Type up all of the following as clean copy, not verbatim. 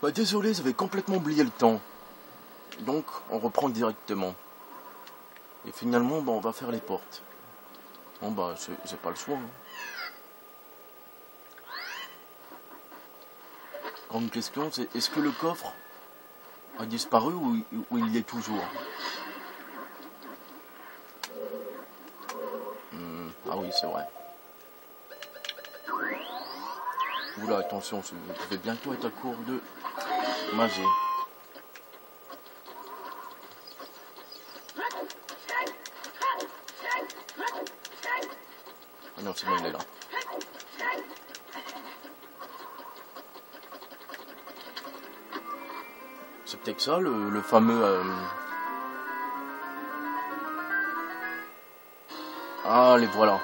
Bah désolé, j'avais complètement oublié le temps. Donc on reprend directement. Et finalement, bah, on va faire les portes. Bon bah j'ai pas le choix. Hein. Grande question, c'est est-ce que le coffre a disparu ou il y est toujours? Ah oui, c'est vrai. Oula, attention, je vais bientôt être à court de magie. Ah non, c'est bon, il est là. C'est peut-être ça, le fameux... Ah, les voilà.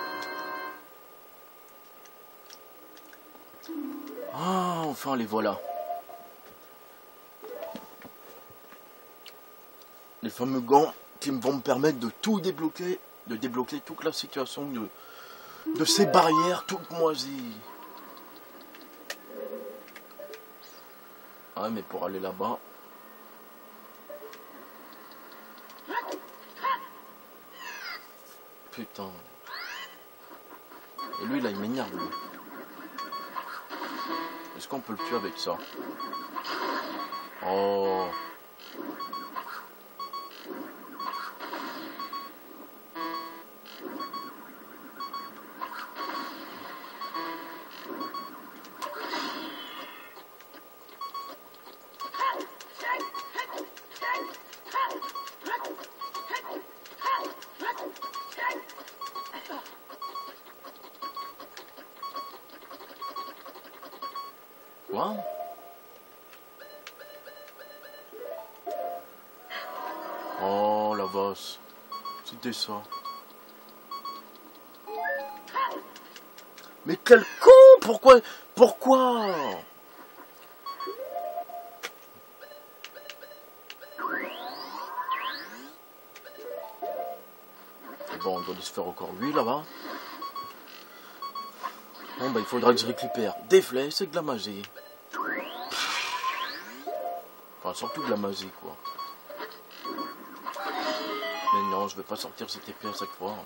Ah, enfin, les voilà. Les fameux gants qui vont me permettre de tout débloquer, de débloquer toute la situation de ces barrières toutes moisies. Ah, mais pour aller là-bas... Putain. Et lui, là, il m'énerve, lui. Est-ce qu'on peut le tuer avec ça? Oh. Quoi? Oh, la bosse. C'était ça. Mais quel con! Pourquoi? Bon, on doit se faire encore lui là-bas. Bon, bah il faudra que je récupère des flèches et de la magie. Enfin, surtout de la magie, quoi. Mais non, je vais pas sortir cette épée à chaque fois.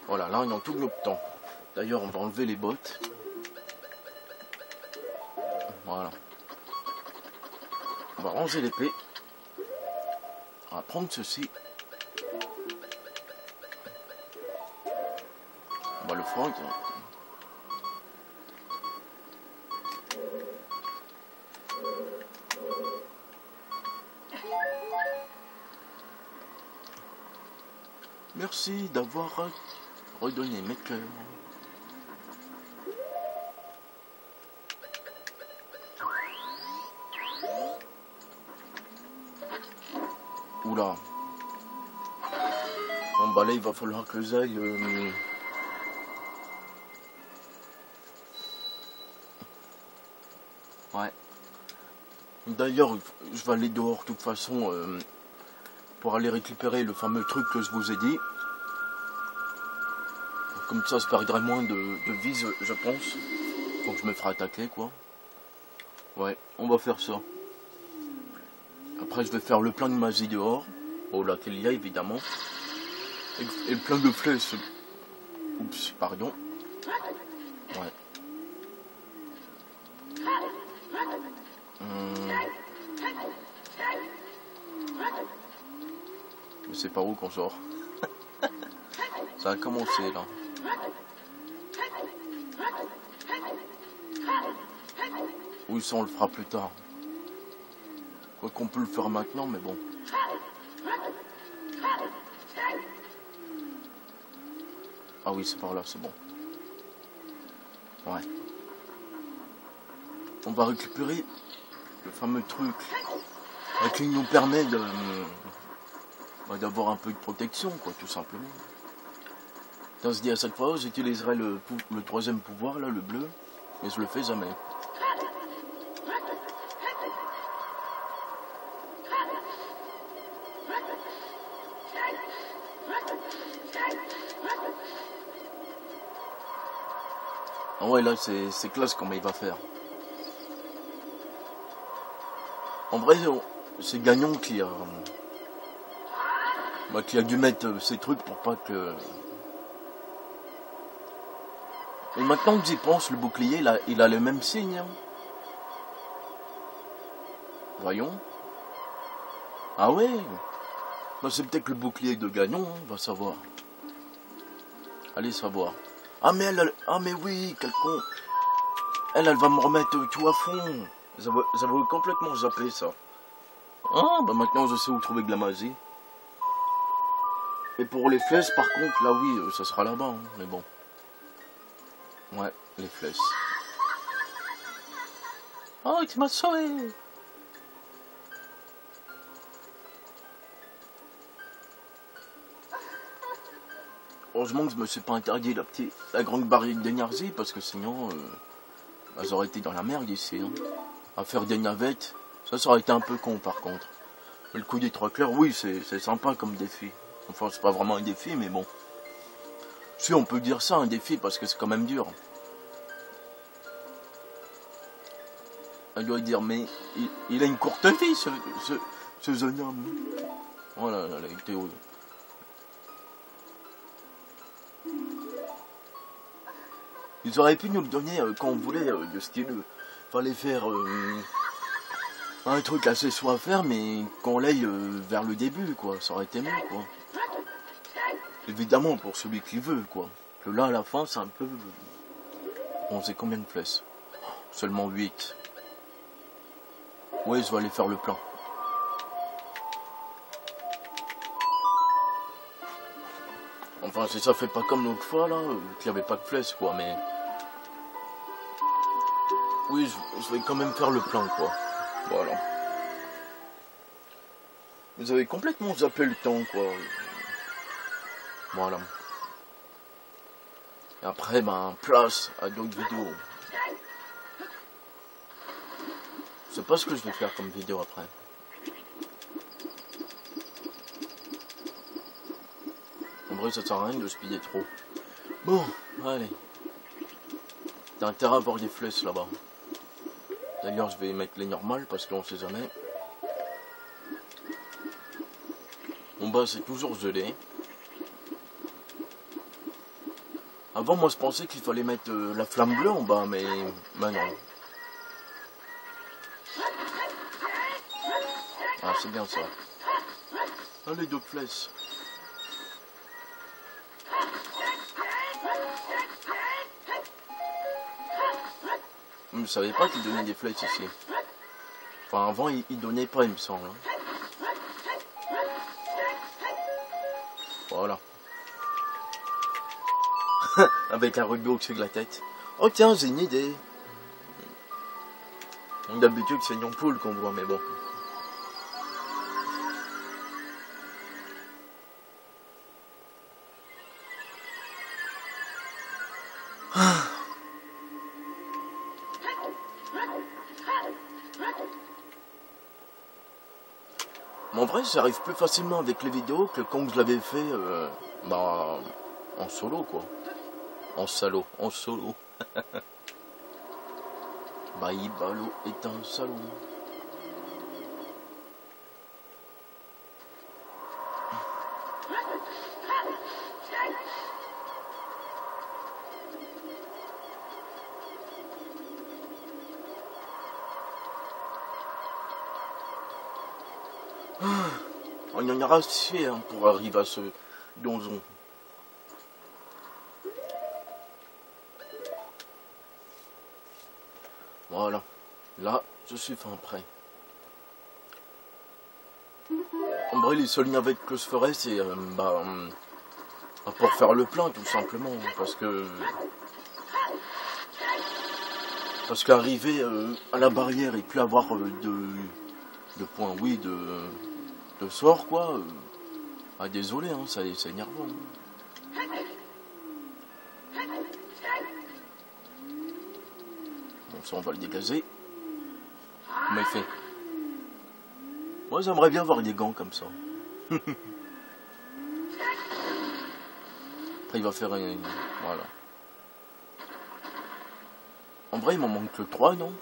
Voilà, là, on a tout notre temps. D'ailleurs, on va enlever les bottes. Voilà. On va ranger l'épée. On va prendre ceci. On va le franc. Merci d'avoir redonné mes cœurs. Oula. Bon bah là il va falloir que j'aille... Ouais. D'ailleurs, je vais aller dehors de toute façon pour aller récupérer le fameux truc que je vous ai dit. Comme ça, je perdrai moins de vie, je pense. Donc je me ferai attaquer, quoi. Ouais, on va faire ça. Après, je vais faire le plein de magie dehors. Au lac qu'il y a, évidemment. Et le plein de flèches. Oups, pardon. Ouais. Je sais pas où qu'on sort. Ça a commencé, là. Oui, ça on le fera plus tard. Quoi qu'on peut le faire maintenant, mais bon. Ah oui, c'est par là, c'est bon. Ouais. On va récupérer le fameux truc qui nous permet d'avoir un peu de protection, quoi, tout simplement. Ça se dit à chaque fois, j'utiliserai le troisième pouvoir, là, le bleu, mais je le fais jamais. Ah ouais, là, c'est classe comment il va faire. En vrai, c'est Gagnon qui a dû mettre ces trucs pour pas que... Et maintenant que j'y pense, le bouclier, il a le même signe. Hein. Voyons. Ah ouais. Bah, c'est peut-être le bouclier de Gagnon, hein, on va savoir. Allez savoir. Ah mais ah mais oui, quel con. Elle va me remettre tout à fond. J'avais complètement zappé ça. Ah bah maintenant je sais où trouver de la magie. Et pour les flèches par contre, là oui, ça sera là-bas, hein, mais bon. Ouais, les flèches. Oh, tu m'as sauvé. Heureusement que je me suis pas interdit la grande barrière d'énergie, parce que sinon, bah, j'aurais été dans la merde ici. Hein. À faire des navettes, ça aurait été un peu con par contre. Le coup des 3 clairs, oui, c'est sympa comme défi. Enfin, c'est pas vraiment un défi, mais bon. Si, on peut dire ça, un défi, parce que c'est quand même dur. Elle doit dire, mais il a une courte vie, ce jeune homme. Oh là là, il était haut. Ils auraient pu nous le donner quand on voulait, de style, fallait faire un truc assez soit à faire, mais qu'on l'aille vers le début, quoi. Ça aurait été mieux, quoi. Évidemment, pour celui qui veut, quoi. Que là, à la fin, c'est un peu... On sait combien de flèches? Seulement 8. Ouais, je vais aller faire le plan. Enfin, si ça fait pas comme l'autre fois, là, qu'il n'y avait pas de flèches, quoi, mais... Oui, je vais quand même faire le plan, quoi. Voilà. Vous avez complètement zappé le temps, quoi. Voilà. Et après, ben, place à d'autres vidéos. Je sais pas ce que je vais faire comme vidéo après. En vrai, ça sert à rien de speeder trop. Bon, allez. T'as intérêt à avoir des flèches là-bas. D'ailleurs, je vais mettre les normales parce qu'on sait jamais. En bas, c'est toujours gelé. Avant, moi, je pensais qu'il fallait mettre la flamme bleue en bas, mais non. Ah, c'est bien ça. Allez, 2 flèches. Je ne savais pas qu'il donnait des flèches ici. Enfin, avant, il donnait pas, il me semble. Voilà. Avec un rugby au-dessus de la tête. Oh tiens, j'ai une idée. D'habitude, c'est une ampoule qu'on voit, mais bon. Mais en vrai, j'arrive plus facilement avec les vidéos que quand je l'avais fait bah, en solo, quoi. En solo. Baïbalo est un salaud. On en aura assez hein, pour arriver à ce donjon. Voilà. Là, je suis fin prêt. En vrai, les seules navettes que je ferais, c'est pour faire le plein, tout simplement. Parce qu'arriver à la barrière et plus avoir de points, oui, de sort, quoi. Ah, désolé, hein, c'est énervant. Bon, ça, on va le dégager. Comment il fait? Moi, j'aimerais bien avoir des gants comme ça. Après, il va faire un... Voilà. En vrai, il m'en manque que 3, non?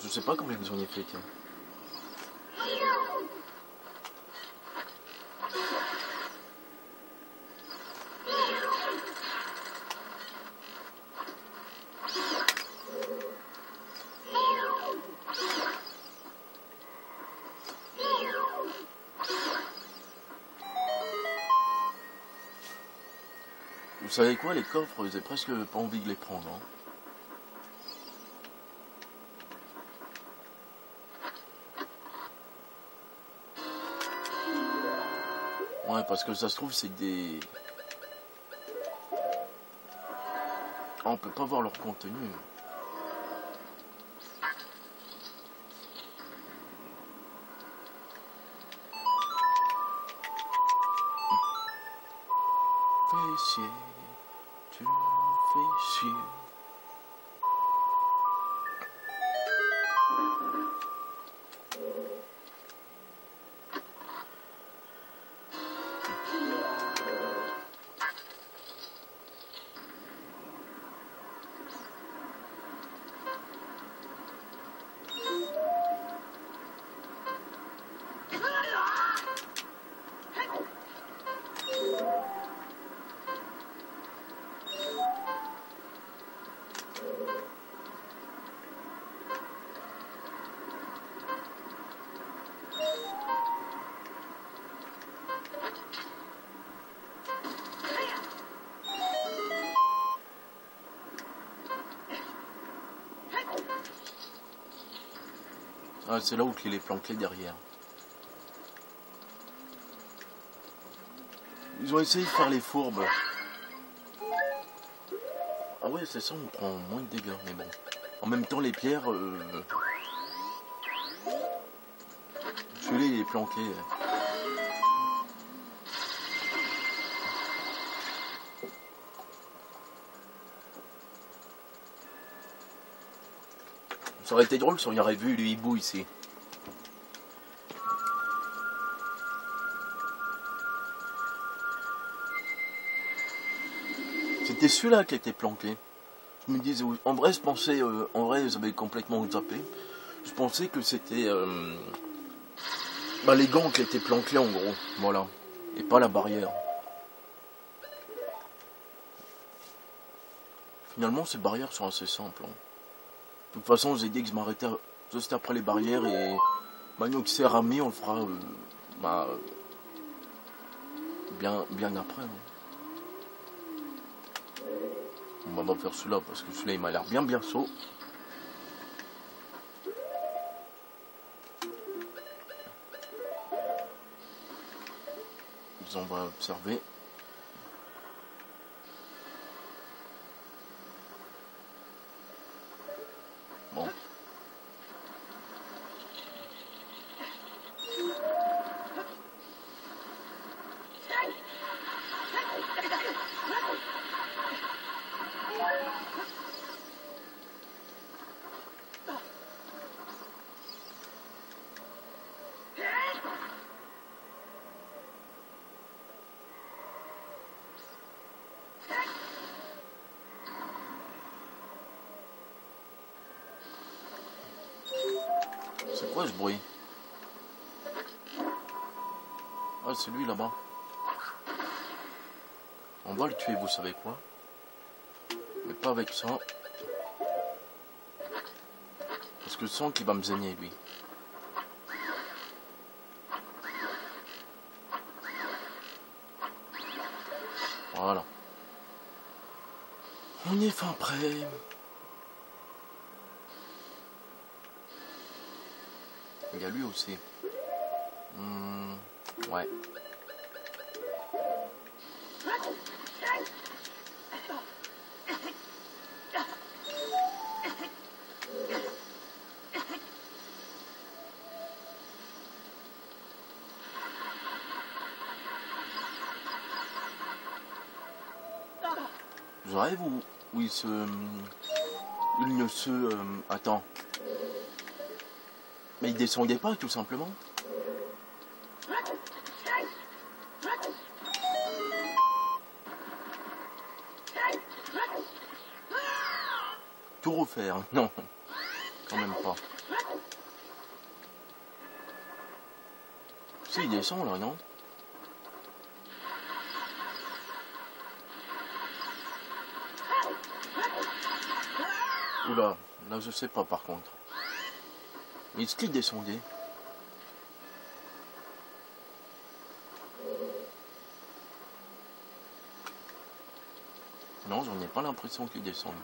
Je sais pas comment ils ont fait, tiens. Vous savez quoi, les coffres, j'ai presque pas envie de les prendre. Hein. Ouais, parce que ça se trouve, c'est des... Ah, on peut pas voir leur contenu. Fais chier, tu me fais chier. Ah, c'est là où il est planqué derrière. Ils ont essayé de faire les fourbes. Ah ouais, c'est ça, on prend moins de dégâts, mais bon. En même temps, les pierres... Celui-là, il est planqué. Ça aurait été drôle si on y aurait vu le hibou ici. C'était celui-là qui était planqué. Je me disais, en vrai, je pensais, en vrai, j'avais complètement zappé. Je pensais que c'était les gants qui étaient planqués en gros, voilà, et pas la barrière. Finalement, ces barrières sont assez simples. Hein. De toute façon, j'ai dit que je m'arrêtais juste après les barrières et maintenant que c'est ramené, on le fera bien après. Hein. On va faire celui-là parce que celui-là il m'a l'air bien chaud. On va observer. Bon. C'est quoi ce bruit? Ah, c'est lui là-bas. On va le tuer, vous savez quoi? Mais pas avec ça. Parce que je sens qu'il va me saigner, lui. Voilà. On est fin prêt. Il y a lui aussi. Ouais. Je rêve où il se... Il ne se... attends. Mais il descendait pas, tout simplement. tout refaire. Non, quand même pas. Si, il descend là, non? Oula, là je sais pas par contre. Est-ce qu'il descendait? Non, j'en ai pas l'impression qu'il descende.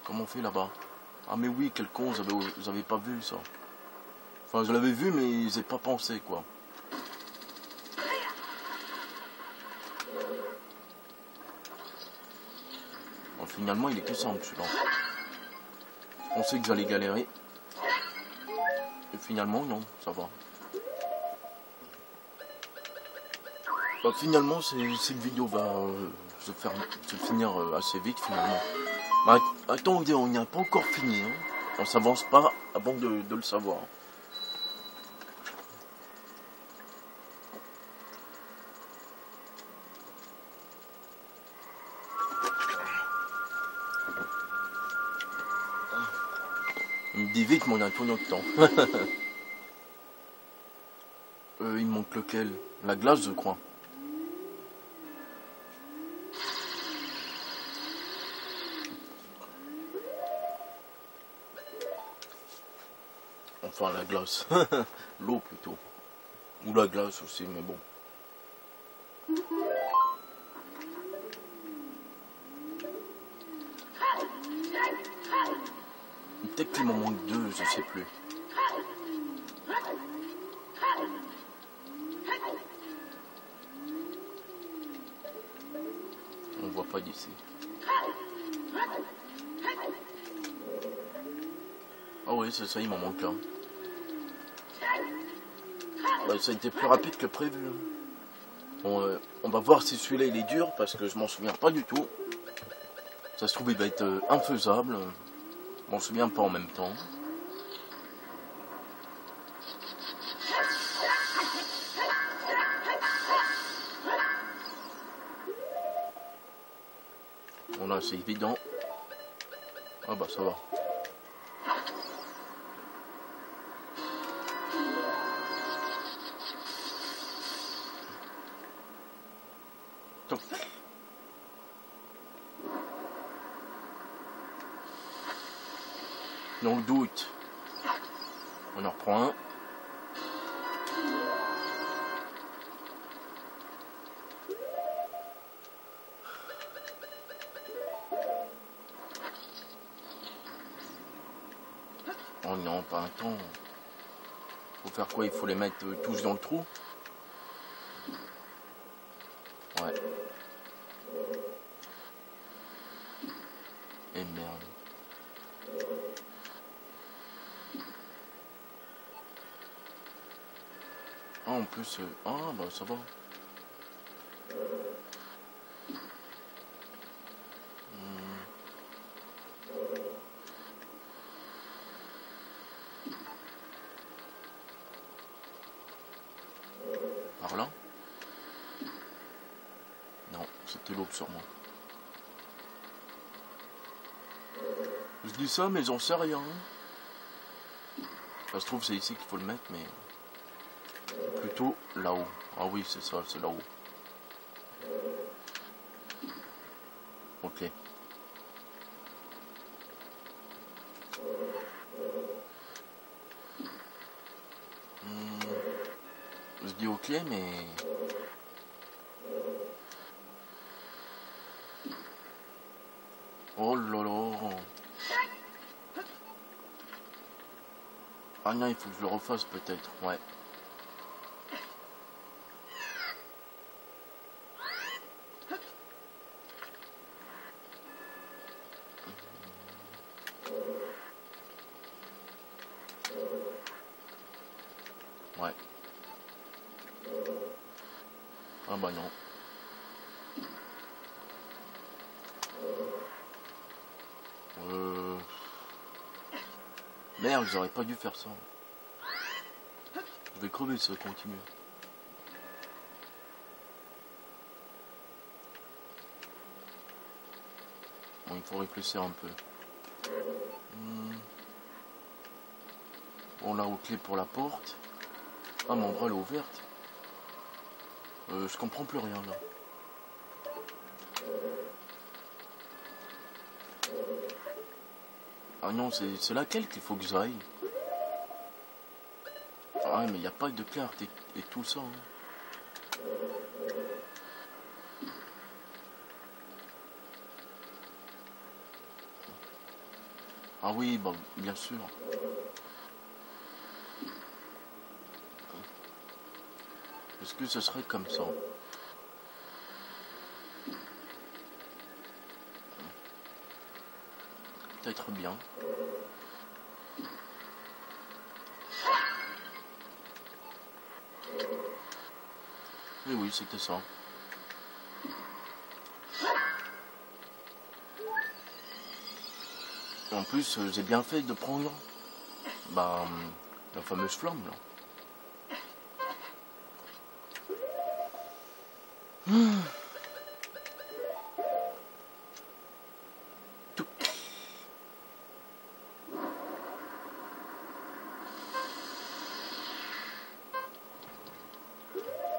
Comment on fait là-bas? Ah mais oui, quel con, j'avais pas vu ça. Enfin, je l'avais vu, mais j'ai pas pensé, quoi. Bon, finalement, il était simple, celui-là. Je pensais que j'allais galérer. Et finalement, non, ça va. Bah, finalement, cette vidéo va se finir assez vite, finalement. Bah, attendez, on n'y a pas encore fini. Hein. On s'avance pas avant de le savoir. Il me dit vite, mais on a tout notre temps. Il manque lequel? La glace, je crois. Enfin, la glace. L'eau, plutôt. Ou la glace aussi, mais bon. Peut-être qu'il m'en manque deux, je sais plus. On voit pas d'ici. Ah oui, c'est ça, il m'en manque un. Bah, ça a été plus rapide que prévu. Bon, on va voir si celui-là il est dur, parce que je m'en souviens pas du tout. Ça se trouve, il va être infaisable. Je m'en souviens pas en même temps. Bon là, c'est évident. Ah bah ça va. Top. Dans le doute, on en reprend un. Oh non, pas un temps. Faut faire quoi? Il faut les mettre tous dans le trou? Ouais. Et merde. Ah, en plus... ah, bah ça va. Par là? Non, c'était l'aube sur moi. Je dis ça, mais j'en sais rien. Ça se trouve, c'est ici qu'il faut le mettre, mais... plutôt là-haut. Ah oui, c'est ça, c'est là-haut. Ok. Je dis ok, mais... oh là là. Ah non, il faut que je le refasse peut-être, ouais. Ouais. Ah bah non. Merde, j'aurais pas dû faire ça. Je vais crever si ça continue. Bon, il faut réfléchir un peu. Bon, là, aux clés pour la porte. Ah, mon bras, elle est ouverte. Je comprends plus rien, là. Ah non, c'est laquelle qu'il faut que j'aille? Ah ouais, mais il n'y a pas de carte et tout ça. Hein. Ah oui, bah, bien sûr. Est-ce que ce serait comme ça? Peut-être bien. Oui, oui, c'était ça. En plus, j'ai bien fait de prendre bah, la fameuse flamme, là. Tout.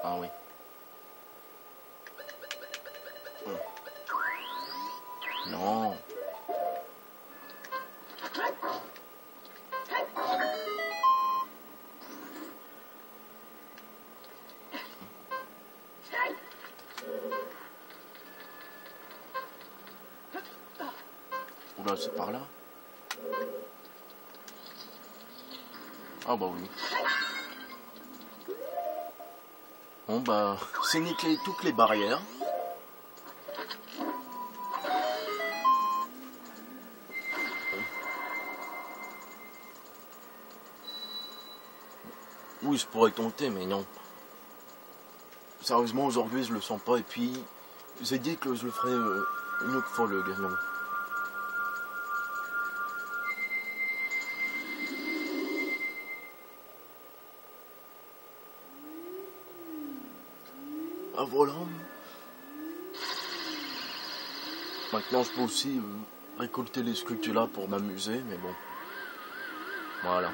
Ah oui. Non. Oula, c'est par là. Ah bah oui. Bon bah, c'est nickel toutes les barrières. Oui, je pourrais tenter, mais non. Sérieusement, aujourd'hui, je le sens pas. Et puis, j'ai dit que je le ferais une autre fois, le gagnon. Ah voilà. Maintenant, je peux aussi récolter les sculptures là pour m'amuser, mais bon. Voilà.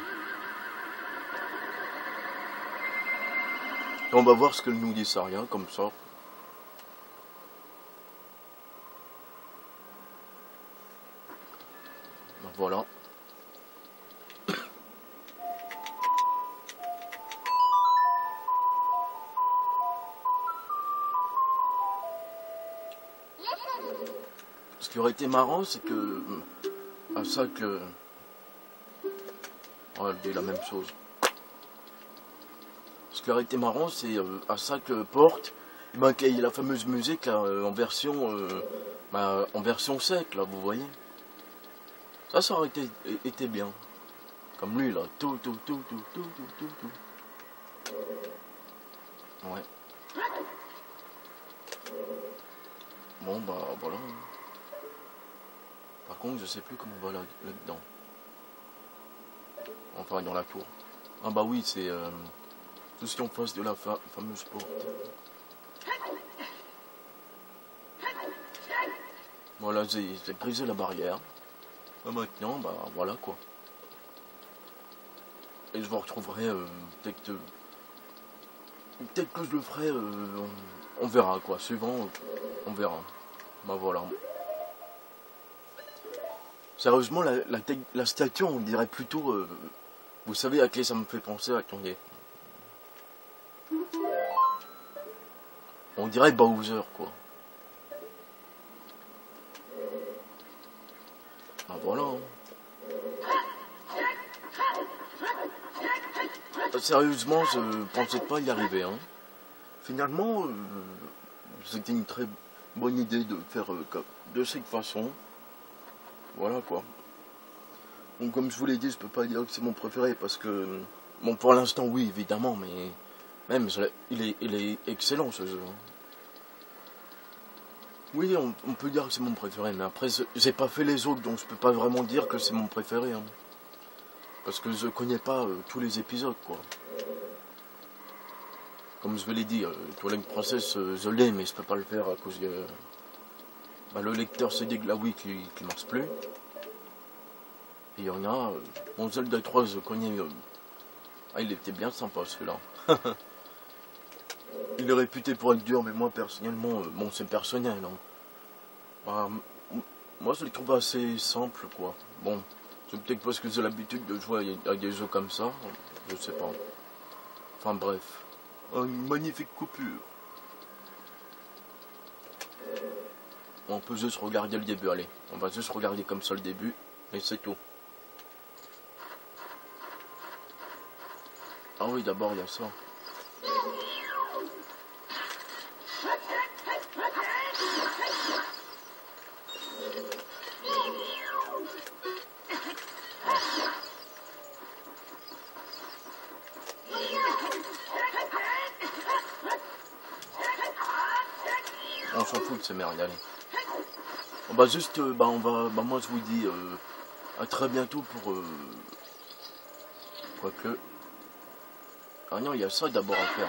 Et on va voir ce que nous dit ça, rien, comme ça. Ben voilà. Ce qui aurait été marrant, c'est que à ça que... Oh, elle dit la même chose. Ce qui aurait été marrant, c'est à chaque porte, ben, qu'il y ait la fameuse musique là, en version sec, là, vous voyez. Ça aurait été bien. Comme lui, là. Tout. Ouais. Bon, bah, voilà. Par contre, je sais plus comment on va là-dedans. Enfin, dans la tour. Ah bah oui, c'est tout ce qui est en face de la fameuse porte. Voilà, j'ai brisé la barrière. Et maintenant, bah voilà quoi. Et je vous retrouverai peut-être que je le ferai, on verra quoi. Suivant, on verra. Bah voilà. Sérieusement, la statue, on dirait plutôt... vous savez à qui ça me fait penser? Attendez. On dirait Bowser, quoi. Ah voilà. Sérieusement, je pensais pas y arriver. Hein. Finalement, c'était une très bonne idée de faire de cette façon. Voilà quoi. Donc comme je vous l'ai dit, je peux pas dire que c'est mon préféré parce que... Bon, pour l'instant, oui, évidemment, mais... Même, il est excellent ce jeu. Hein. Oui, on peut dire que c'est mon préféré, mais après, j'ai pas fait les autres, donc je peux pas vraiment dire que c'est mon préféré. Hein. Parce que je connais pas tous les épisodes, quoi. Comme je vous l'ai dit, Twilight Princess, je l'ai, mais je peux pas le faire à cause bah, le lecteur CD de la Wii qui marche plus. Et il y en a, mon Zelda 3 je connais, ah, il était bien sympa celui-là. Il est réputé pour être dur, mais moi personnellement, bon c'est personnel, hein. Bah, moi je le trouve assez simple quoi. Bon, c'est peut-être parce que j'ai l'habitude de jouer à des jeux comme ça, je sais pas. Enfin bref, une magnifique coupure. On peut juste regarder le début, allez. On va juste regarder comme ça le début, et c'est tout. Ah oui, d'abord il y a ça. On s'en fout de ces merdes, allez. On va juste, moi je vous dis à très bientôt pour... quoique... Ah non, il y a ça d'abord à faire.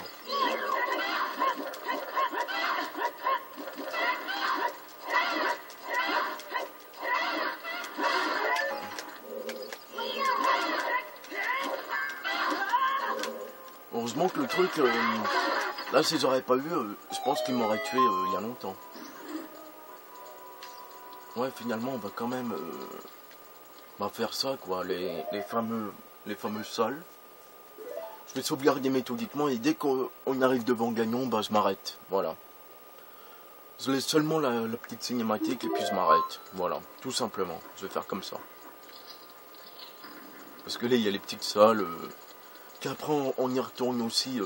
Heureusement que le truc... là, si j'aurais pas eu, je pense qu'il m'aurait tué il y a longtemps. Ouais, finalement, on va quand même faire ça, quoi. Les fameux salles. Je vais sauvegarder méthodiquement et dès qu'on arrive devant Ganon, bah je m'arrête. Voilà. Je laisse seulement la petite cinématique et puis je m'arrête. Voilà, tout simplement. Je vais faire comme ça. Parce que là, il y a les petites salles. Qu'après, on y retourne aussi.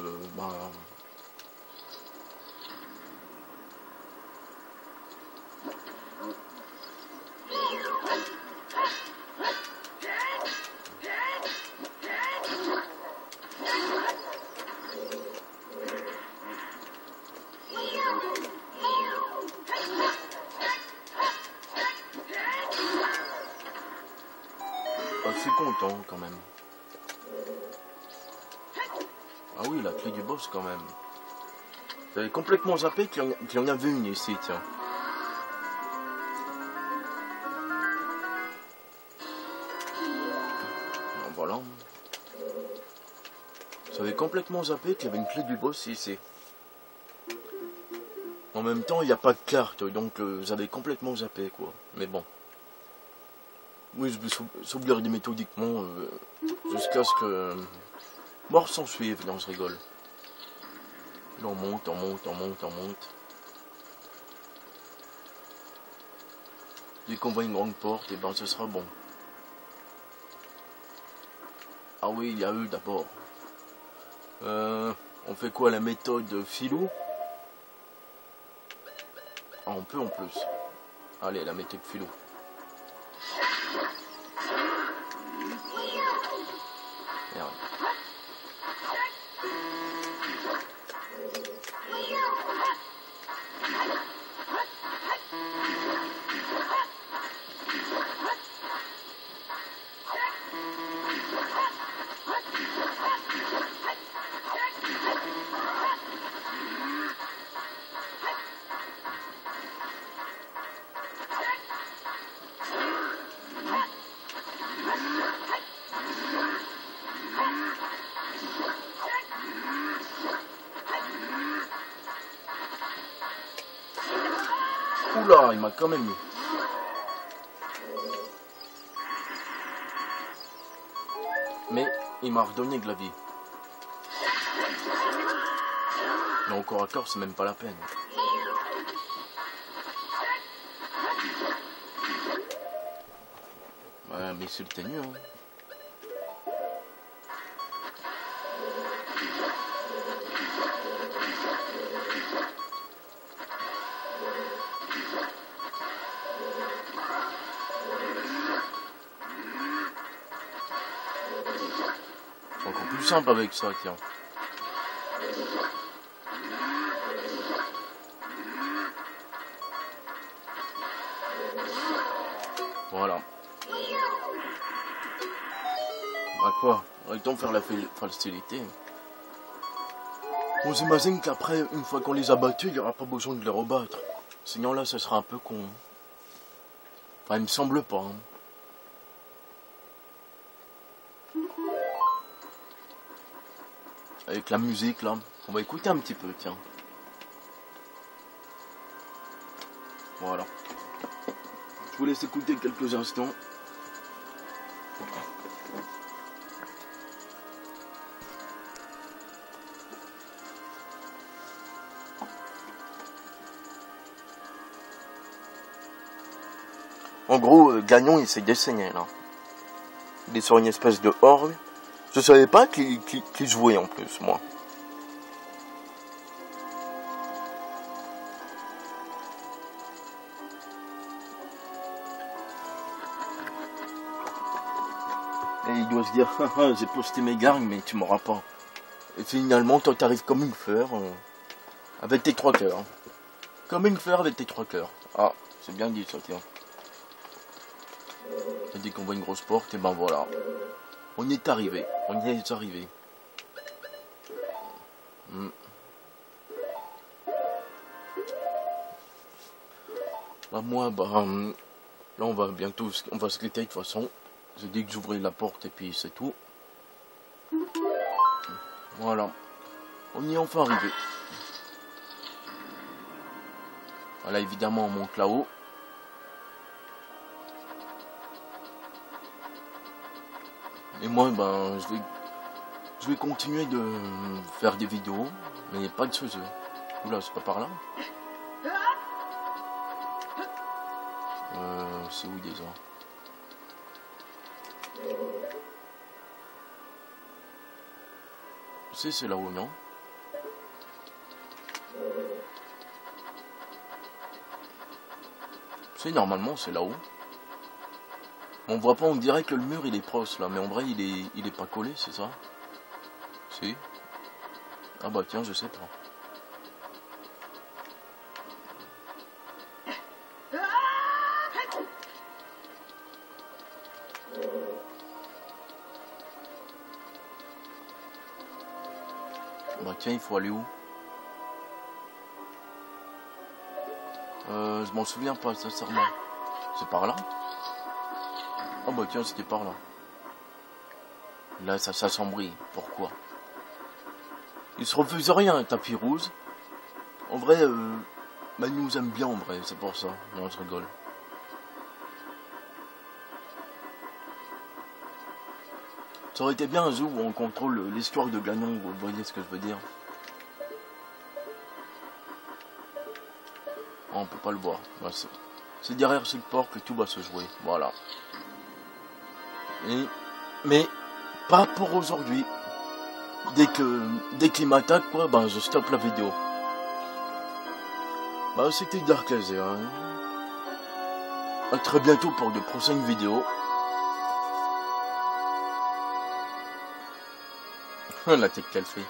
Je suis content quand même. Ah oui, la clé du boss quand même. J'avais complètement zappé qu'il y en avait une ici, tiens. Ben voilà. J'avais complètement zappé qu'il y avait une clé du boss ici. En même temps, il n'y a pas de carte, donc j'avais complètement zappé, quoi. Mais bon. Oui, je vais sauvegarder méthodiquement jusqu'à ce que... mort s'en suive, non, je rigole. Là, on monte, on monte, on monte, on monte. Dès qu'on voit une grande porte, et ben ce sera bon. Ah oui, il y a eux d'abord. On fait quoi, la méthode filou? Ah, on peut en plus. Allez, la méthode filou. Merde. Oula, il m'a quand même eu. Mais il m'a redonné de la vie. Mais encore à corps, c'est même pas la peine. Ouais, mais c'était mieux, hein. Encore plus simple avec ça, tiens. Voilà. À quoi? Arrêtons de faire la facilité. On s'imagine qu'après, une fois qu'on les a battus, il n'y aura pas besoin de les rebattre. Sinon là, ça sera un peu con. Enfin, il me semble pas. Hein. Avec la musique là. On va écouter un petit peu, tiens. Voilà. Je vous laisse écouter quelques instants. En gros, Gagnon il s'est dessiné là. Il est sur une espèce de orgue. Je savais pas qu'il jouait en plus, moi. Et il doit se dire, haha, j'ai posté mes gardes, mais tu m'auras pas. Et finalement, toi t'arrives comme une fleur, avec tes 3 cœurs. Comme une fleur avec tes 3 cœurs. Ah, c'est bien dit ça, tiens. T'as dit qu'on voit une grosse porte, et ben voilà. On y est arrivé. On y est arrivé. Bah moi, là on va bientôt, on va se quitter de toute façon. J'ai dit que j'ouvrais la porte et puis c'est tout. Voilà. On y est enfin arrivé. Voilà, évidemment on monte là-haut. Et moi, je vais continuer de faire des vidéos, mais pas de ce jeu. Oula, c'est pas par là. C'est où déjà? C'est là-haut, non? C'est normalement, c'est là-haut. On voit pas, on dirait que le mur il est proche là, mais en vrai il est pas collé, c'est ça? Si. Ah bah tiens, je sais pas. Bah tiens, il faut aller où? Je m'en souviens pas, sincèrement. C'est par là? Ah bah tiens, c'était par là. Là, ça s'assombrit. Pourquoi? Il se refuse rien, un tapis rouge. En vrai, Manu nous aime bien en vrai, c'est pour ça. Non, je rigole. Ça aurait été bien un jeu où on contrôle l'histoire de Gagnon, vous voyez ce que je veux dire? Oh, on peut pas le voir. Bah, c'est derrière cette porte que tout va se jouer. Voilà. Mais pas pour aujourd'hui. Dès qu'il m'attaque, quoi, ben je stoppe la vidéo. Bah c'était Dark Laser. Hein. À très bientôt pour de prochaines vidéos. La tête qu'elle fait.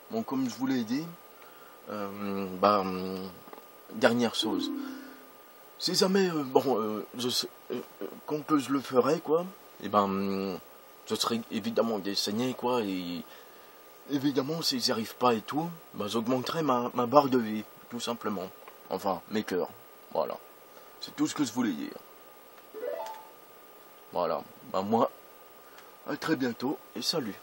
Bon, comme je vous l'ai dit, dernière chose. Si jamais, je sais, quand que je le ferai, quoi, et je serai évidemment dessiné, quoi, et évidemment, si j'y arrive pas et tout, j'augmenterai ma barre de vie, tout simplement. Enfin, mes cœurs, voilà. C'est tout ce que je voulais dire. Voilà, moi, à très bientôt, et salut.